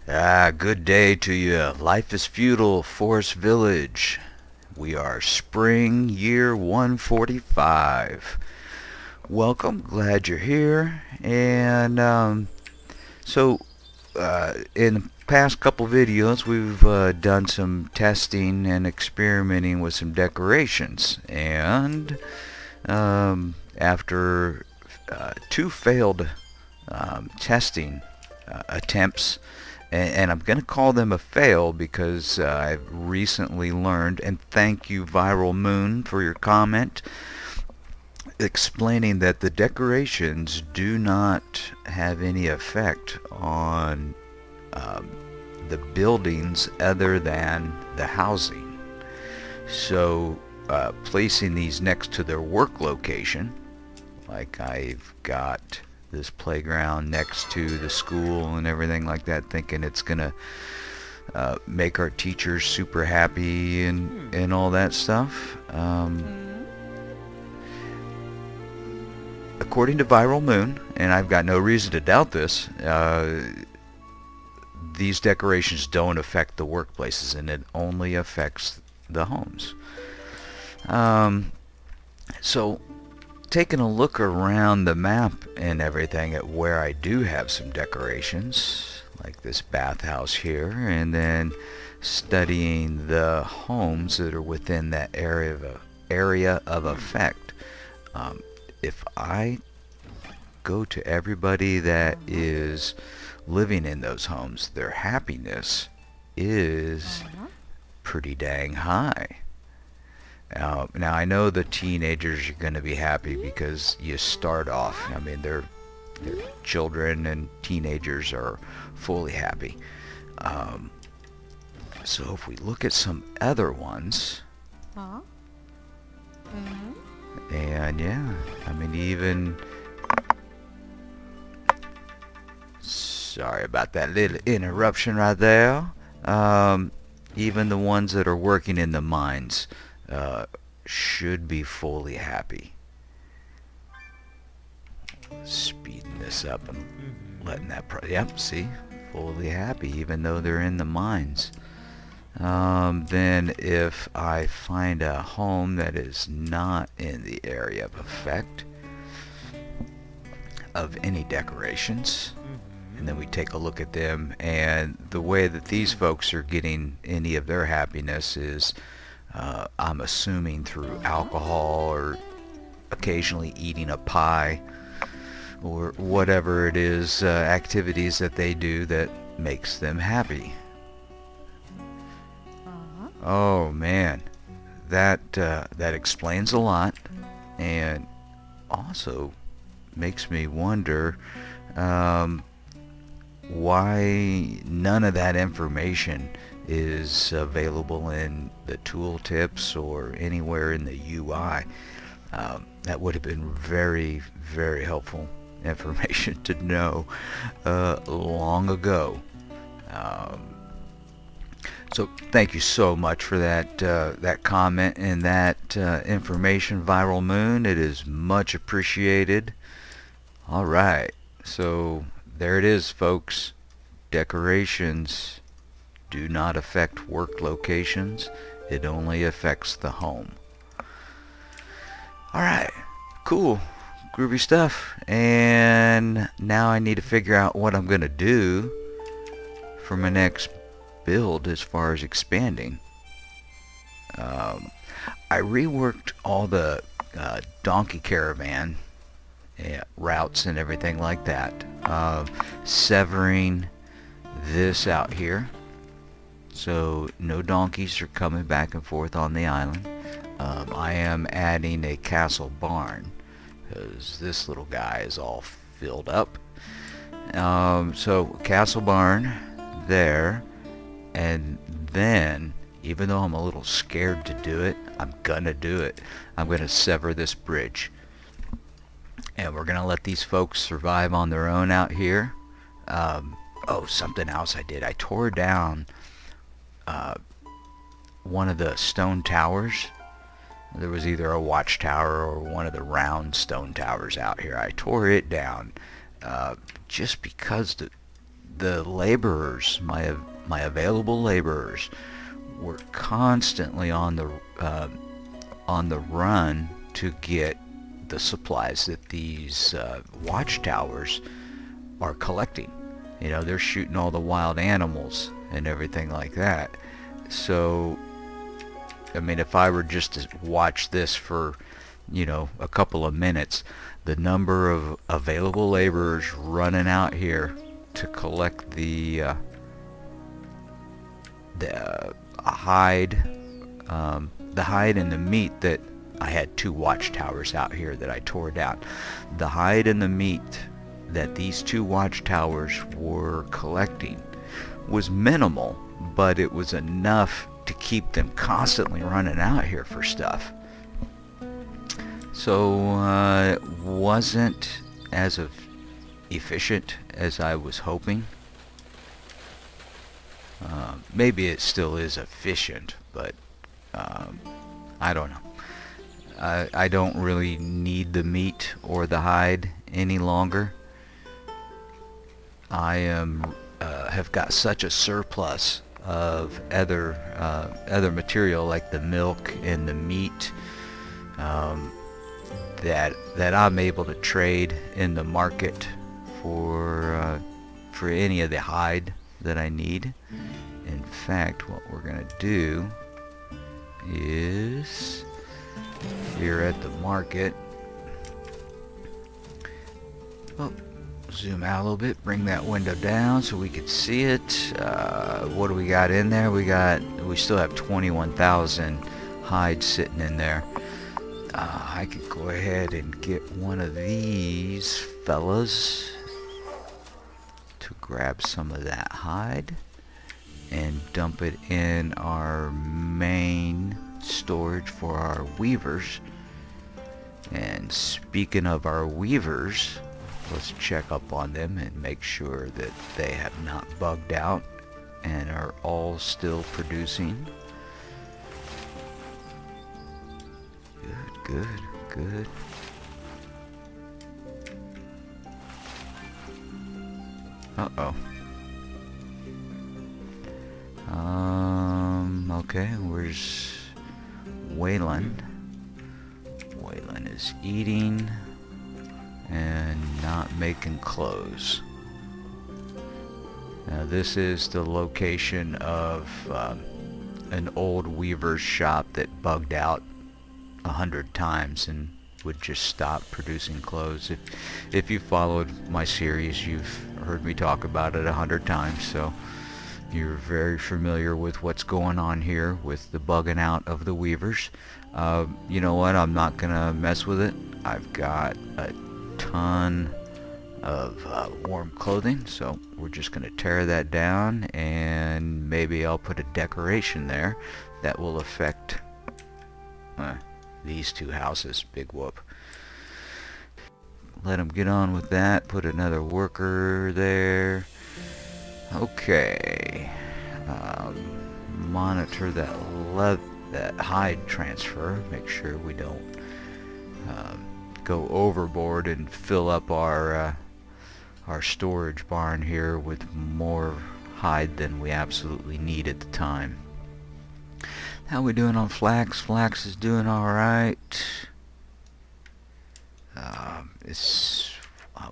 Good day to you. Life is Feudal, Forest Village. We are spring year 145. Welcome, glad you're here. In the past couple videos, we've done some testing and experimenting with some decorations. And after two failed testing attempts, and I'm going to call them a fail because I've recently learned, and thank you Viral Moon for your comment explaining that the decorations do not have any effect on the buildings other than the housing. So placing these next to their work location, like I've got this playground next to the school and everything like that, thinking it's gonna make our teachers super happy and all that stuff. According to Viral Moon, and I've got no reason to doubt this, these decorations don't affect the workplaces, and it only affects the homes. So taking a look around the map and everything at where I do have some decorations, like this bathhouse here, and then studying the homes that are within that area of effect. If I go to everybody that is living in those homes, their happiness is pretty dang high. Now I know the teenagers are going to be happy because you start off, I mean, their children and teenagers are fully happy. So if we look at some other ones, and yeah, I mean, even, sorry about that little interruption right there, even the ones that are working in the mines should be fully happy. Speeding this up and letting that yep, see, fully happy even though they're in the mines. Then if I find a home that is not in the area of effect of any decorations, and then we take a look at them, and the way that these folks are getting any of their happiness is I'm assuming through alcohol or occasionally eating a pie or whatever it is, activities that they do that makes them happy. Oh man, that explains a lot, and also makes me wonder why none of that information is available in the tooltips or anywhere in the UI. That would have been very, very helpful information to know long ago. So thank you so much for that comment and that information, Viral Moon. It is much appreciated. All right, so there it is, folks. Decorations do not affect work locations. It only affects the home. Alright, cool, groovy stuff. And now I need to figure out what I'm gonna do for my next build as far as expanding. I reworked all the donkey caravan routes and everything like that, severing this out here so no donkeys are coming back and forth on the island. I am adding a castle barn because this little guy is all filled up. So castle barn there, and then even though I'm a little scared to do it, I'm gonna do it. I'm gonna sever this bridge, and we're gonna let these folks survive on their own out here. Oh, something else I did. I tore down one of the stone towers. There was either a watchtower or one of the round stone towers out here. I tore it down just because the laborers, my available laborers, were constantly on the run to get the supplies that these watchtowers are collecting. You know, they're shooting all the wild animals and everything like that. So, I mean, if I were just to watch this for, you know, a couple of minutes, the number of available laborers running out here to collect the hide, the hide and the meat that I had 2 watchtowers out here that I tore down. The hide and the meat that these 2 watchtowers were collecting was minimal, but it was enough to keep them constantly running out here for stuff. So it wasn't as efficient as I was hoping. Maybe it still is efficient, but I don't know. I don't really need the meat or the hide any longer. I have got such a surplus of other material like the milk and the meat that I'm able to trade in the market for any of the hide that I need. In fact, what we're gonna do is here at the market. Oh, zoom out a little bit, bring that window down so we can see it. What do we got in there? We still have 21,000 hides sitting in there. I could go ahead and get one of these fellas to grab some of that hide and dump it in our main storage for our weavers. And speaking of our weavers, let's check up on them and make sure that they have not bugged out and are all still producing. Good, good. Uh-oh. Okay, where's Waylon? Waylon is eating and not making clothes. Now this is the location of an old weaver's shop that bugged out 100 times and would just stop producing clothes. If you followed my series, you've heard me talk about it 100 times, so you're very familiar with what's going on here with the bugging out of the weavers. You know what? I'm not gonna mess with it. I've got a ton of warm clothing, so we're just gonna tear that down, and maybe I'll put a decoration there that will affect these 2 houses. Big whoop. Let them get on with that. Put another worker there. Okay. Monitor that hide transfer. Make sure we don't go overboard and fill up our storage barn here with more hide than we absolutely need at the time. How we doing on flax? Flax is doing alright. I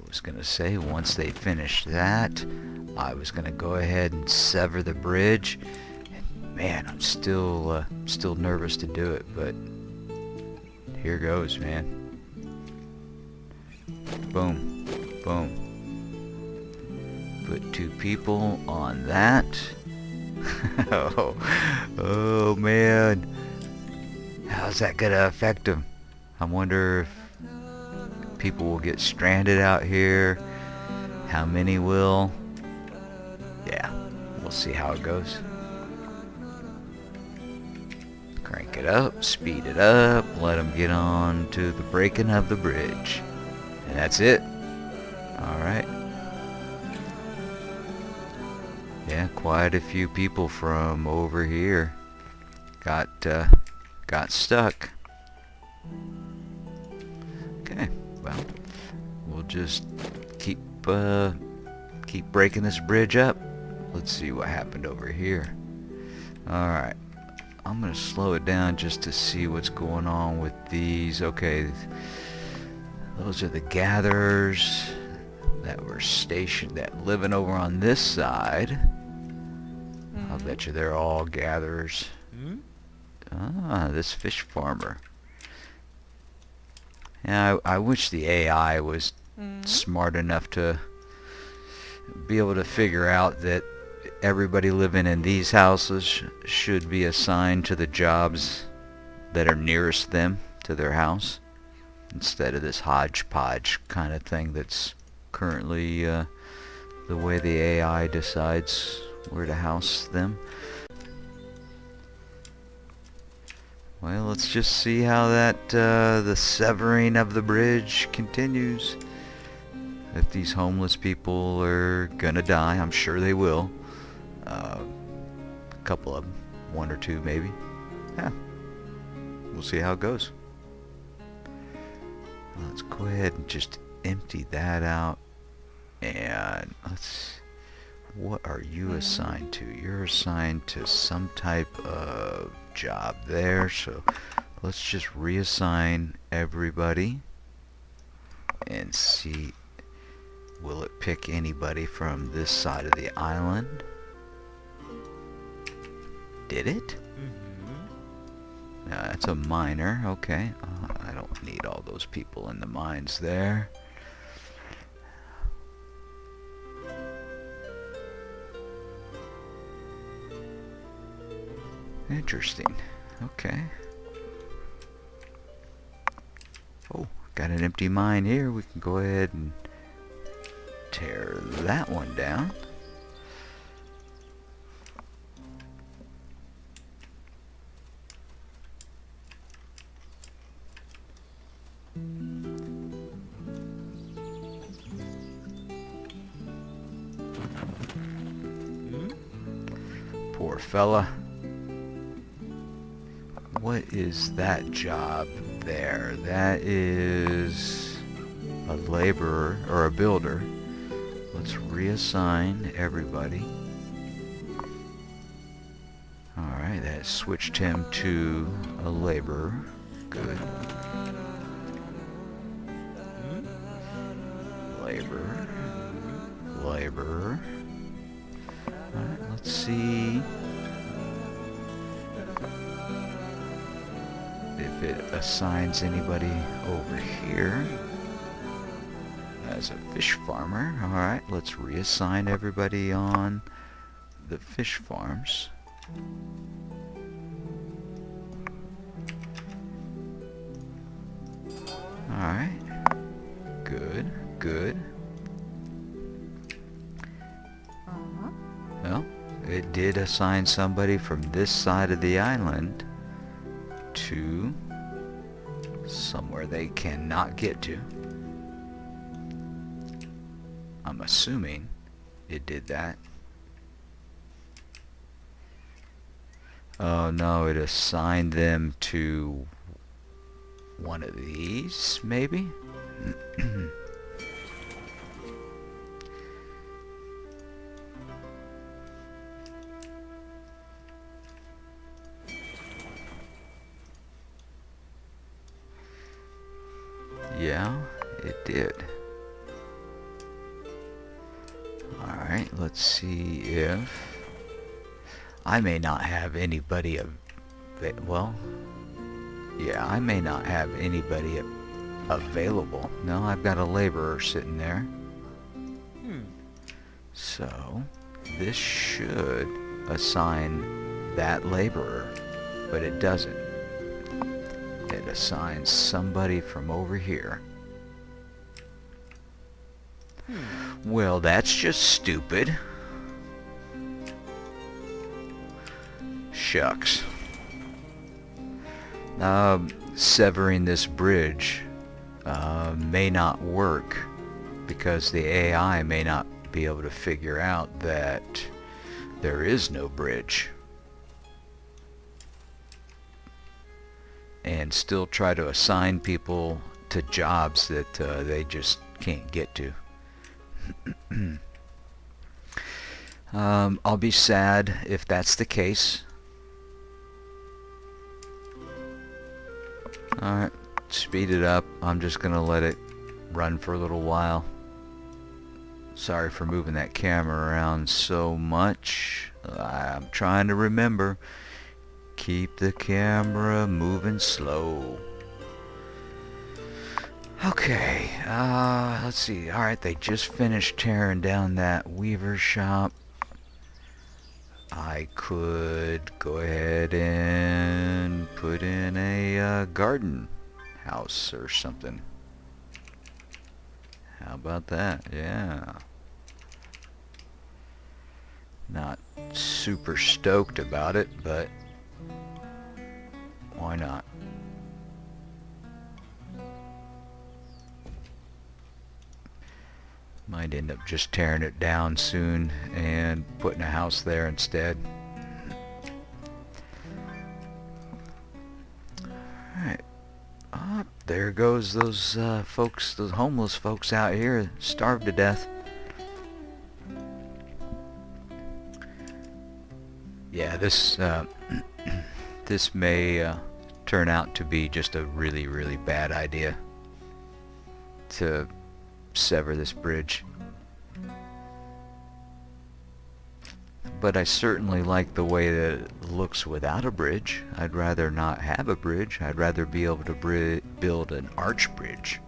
was gonna say, once they finish that, I was gonna go ahead and sever the bridge. And man, I'm still nervous to do it, but here goes, man. Boom, boom. Put 2 people on that. Oh man, how's that gonna affect them? I wonder if people will get stranded out here. How many will? Yeah, we'll see how it goes. Crank it up, speed it up, let them get on to the breaking of the bridge, and that's it. All right. Yeah, quite a few people from over here got stuck. Okay, well, we'll just keep keep breaking this bridge up. Let's see what happened over here. Alright, I'm gonna slow it down just to see what's going on with these. Okay, those are the gatherers that were stationed, that living over on this side. I'll bet you they're all gatherers. Ah, this fish farmer. Yeah, I wish the AI was smart enough to be able to figure out that everybody living in these houses should be assigned to the jobs that are nearest them to their house, instead of this hodgepodge kind of thing that's currently the way the AI decides where to house them. Well, let's just see how that the severing of the bridge continues. If these homeless people are gonna die, I'm sure they will. A couple of them, one or two maybe. Yeah, we'll see how it goes. Let's go ahead and just empty that out. And what are you assigned to? You're assigned to some type of job there, so let's just reassign everybody and see, will it pick anybody from this side of the island? Did it? No, that's a miner. Okay, I don't need all those people in the mines there. Interesting. Okay. Oh, got an empty mine here. We can go ahead and tear that one down. Poor fella. What is that job there? That is a laborer or a builder. Let's reassign everybody. Alright, that switched him to a laborer. Good. Laborer. Laborer. Alright, let's see if it assigns anybody over here as a fish farmer. Alright, let's reassign everybody on the fish farms. Alright, good, good. Well, it did assign somebody from this side of the island to somewhere they cannot get to. I'm assuming it did that. Oh no, it assigned them to one of these, maybe? Yeah, it did. Alright, let's see if I may not have anybody well, yeah, I may not have anybody available. No, I've got a laborer sitting there. So this should assign that laborer, but it doesn't. It assigns somebody from over here. Well, that's just stupid. Shucks. Severing this bridge may not work because the AI may not be able to figure out that there is no bridge, and still try to assign people to jobs that they just can't get to. I'll be sad if that's the case. Alright, speed it up. I'm just gonna let it run for a little while. Sorry for moving that camera around so much. I'm trying to remember. Keep the camera moving slow. Okay, let's see. Alright, they just finished tearing down that weaver shop. I could go ahead and put in a garden house or something. How about that? Yeah. Not super stoked about it, but why not? Might end up just tearing it down soon and putting a house there instead. Alright. Oh, there goes those folks, those homeless folks out here, starved to death. Yeah, this this may turn out to be just a really, really bad idea to sever this bridge. But I certainly like the way that it looks without a bridge. I'd rather not have a bridge. I'd rather be able to build an arch bridge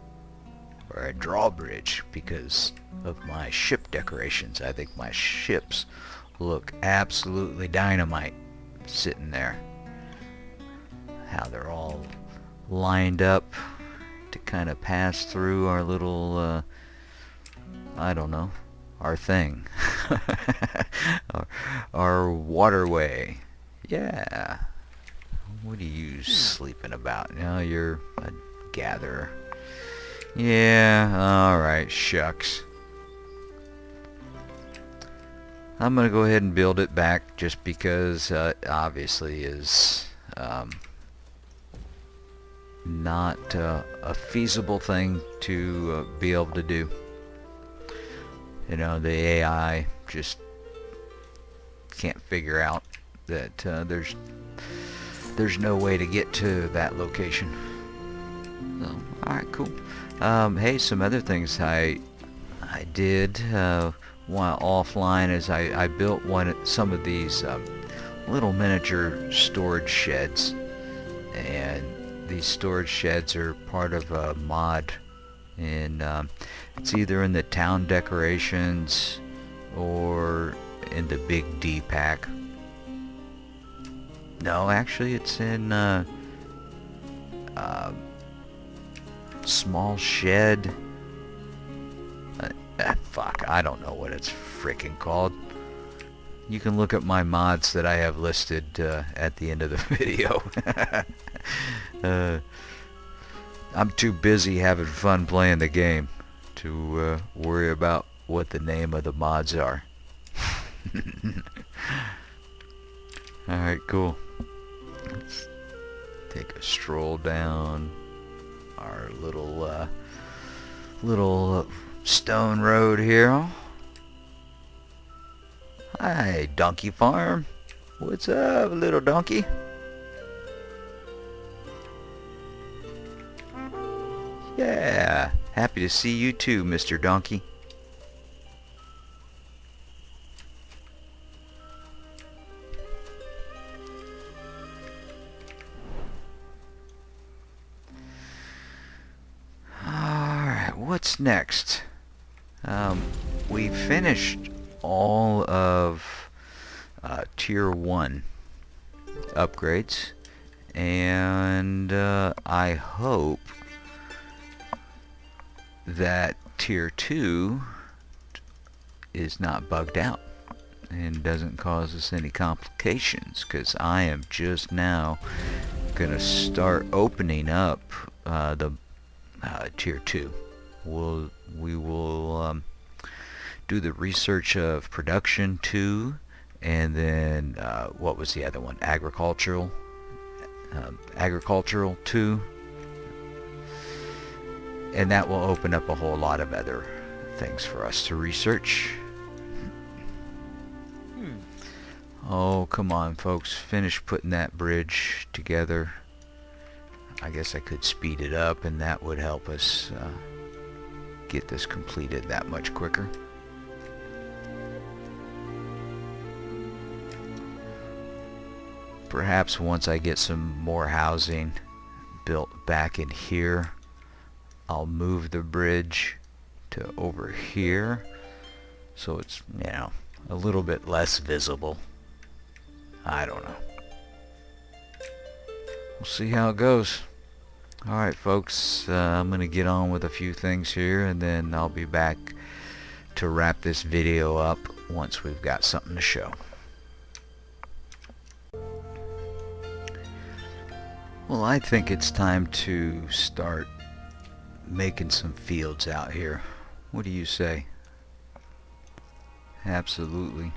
or a drawbridge because of my ship decorations. I think my ships look absolutely dynamite sitting there. How they're all lined up to kind of pass through our little, I don't know, our thing. our waterway. Yeah. What are you sleeping about? You know, you're a gatherer. Yeah, alright, shucks. I'm gonna go ahead and build it back just because obviously is not a feasible thing to be able to do. You know, the AI just can't figure out that there's no way to get to that location. So, alright, cool. Hey, some other things I did while offline is I built some of these little miniature storage sheds, and these storage sheds are part of a mod, and it's either in the town decorations or in the big D pack. No, actually it's in small shed. Fuck, I don't know what it's freaking called. You can look at my mods that I have listed at the end of the video. I'm too busy having fun playing the game to worry about what the name of the mods are. Alright, cool. Let's take a stroll down our little stone road here. Hi, donkey farm. What's up, little donkey? Yeah, happy to see you too, Mr. Donkey. Alright, what's next? We finished all of Tier 1 upgrades, and I hope that Tier 2 is not bugged out and doesn't cause us any complications, because I am just now gonna start opening up the Tier 2. We will do the research of production 2, and then what was the other one? Agricultural 2, and that will open up a whole lot of other things for us to research. Oh, come on, folks. Finish putting that bridge together. I guess I could speed it up, and that would help us get this completed that much quicker. Perhaps once I get some more housing built back in here, I'll move the bridge to over here so it's, you know, a little bit less visible. I don't know. We'll see how it goes. Alright, folks, I'm going to get on with a few things here, and then I'll be back to wrap this video up once we've got something to show. Well, I think it's time to start making some fields out here. What do you say? Absolutely.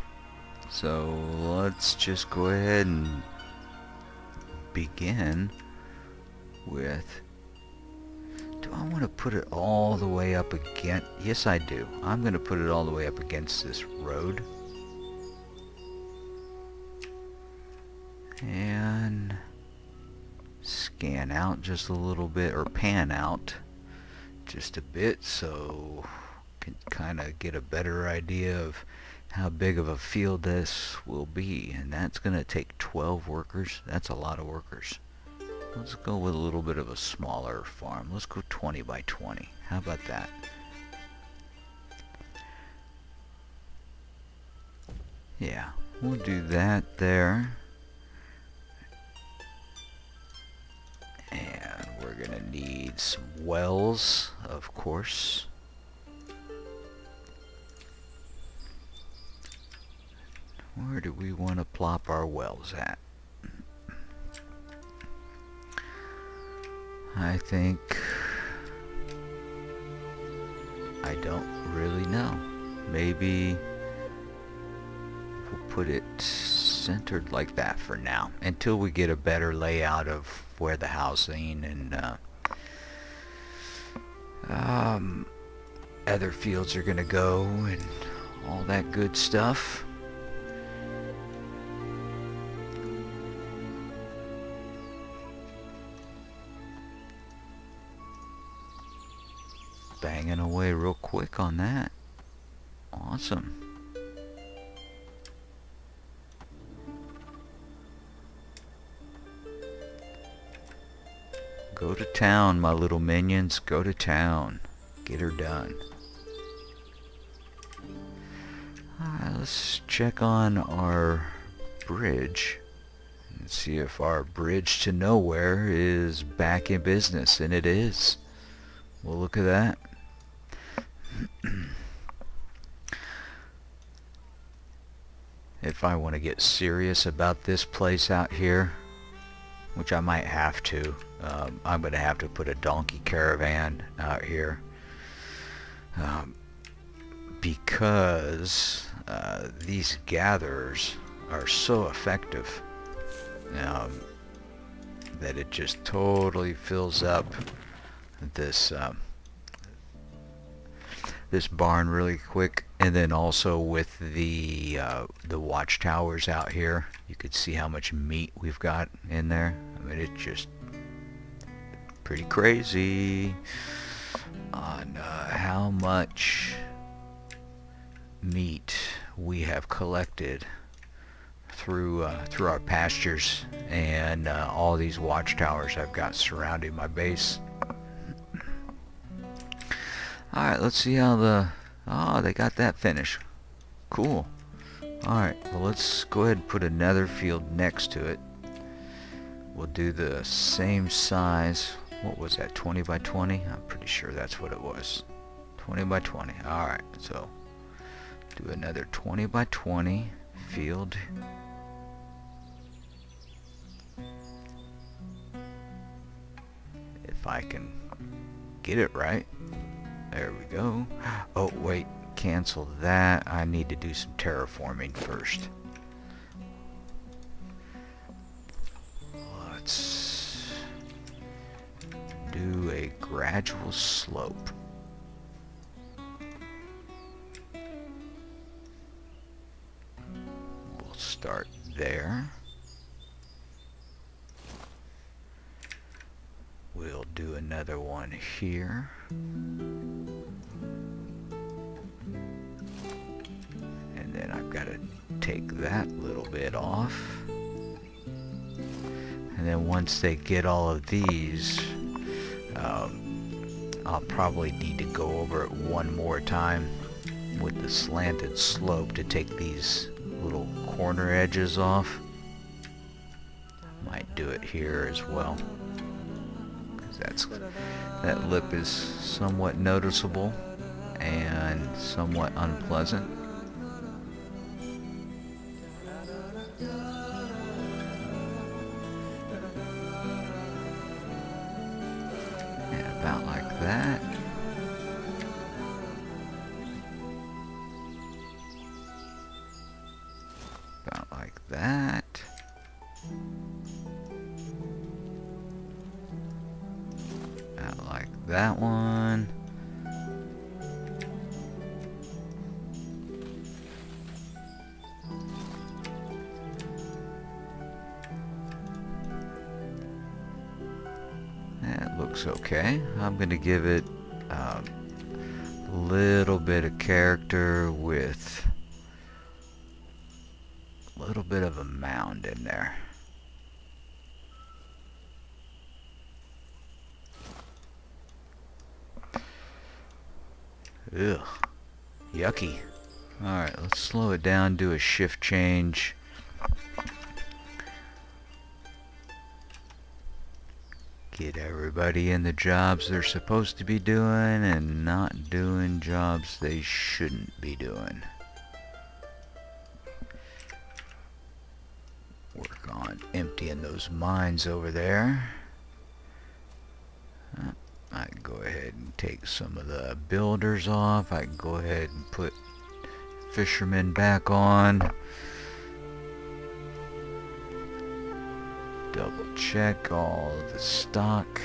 So let's just go ahead and begin with, do I want to put it all the way up against, yes I do. I'm going to put it all the way up against this road. And scan out just a little bit, or pan out just a bit, so can kind of get a better idea of how big of a field this will be. And that's going to take 12 workers. That's a lot of workers. Let's go with a little bit of a smaller farm. Let's go 20 by 20. How about that? Yeah, we'll do that there. And we're going to need some wells, of course. Where do we want to plop our wells at? I think, I don't really know. Maybe we'll put it centered like that for now, until we get a better layout of where the housing and other fields are going to go and all that good stuff. Banging away real quick on that. Awesome. Go to town, my little minions. Go to town. Get her done. Alright, let's check on our bridge and see if our bridge to nowhere is back in business, and it is. Well, look at that. If I want to get serious about this place out here, which I might have to, I'm going to have to put a donkey caravan out here, because these gatherers are so effective that it just totally fills up this this barn really quick. And then also with the watchtowers out here, you could see how much meat we've got in there. I mean, it's just pretty crazy on how much meat we have collected through our pastures and all these watchtowers I've got surrounding my base. Alright, let's see how they got that finished. Cool. Alright, well, let's go ahead and put another field next to it. We'll do the same size. What was that, 20 by 20? I'm pretty sure that's what it was. 20 by 20. Alright, so do another 20 by 20 field. If I can get it right. There we go. Oh, wait. Cancel that. I need to do some terraforming first. Let's do a gradual slope. We'll start there. We'll do another one here. And then I've got to take that little bit off. And then once they get all of these, I'll probably need to go over it one more time with the slanted slope to take these little corner edges off. Might do it here as well, because that lip is somewhat noticeable and somewhat unpleasant. And about like that. About like that. About like that one. That looks okay. I'm going to give it a little bit of character with a little bit of a mound in there. Ugh. Yucky. Alright, let's slow it down, do a shift change. Get everybody in the jobs they're supposed to be doing and not doing jobs they shouldn't be doing. Work on emptying those mines over there. I can go ahead and take some of the builders off. I can go ahead and put fishermen back on. Double check all the stock.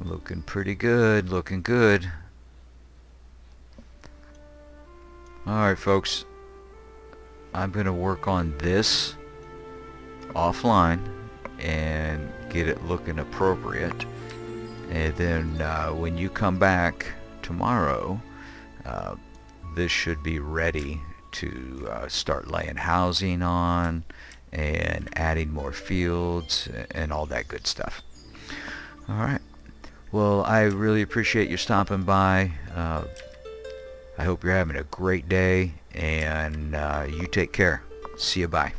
Looking pretty good, looking good. Alright folks, I'm going to work on this offline and get it looking appropriate, and then when you come back tomorrow, this should be ready to start laying housing on and adding more fields and all that good stuff. Alright, well, I really appreciate you stopping by. I hope you're having a great day, and you take care. See you, bye.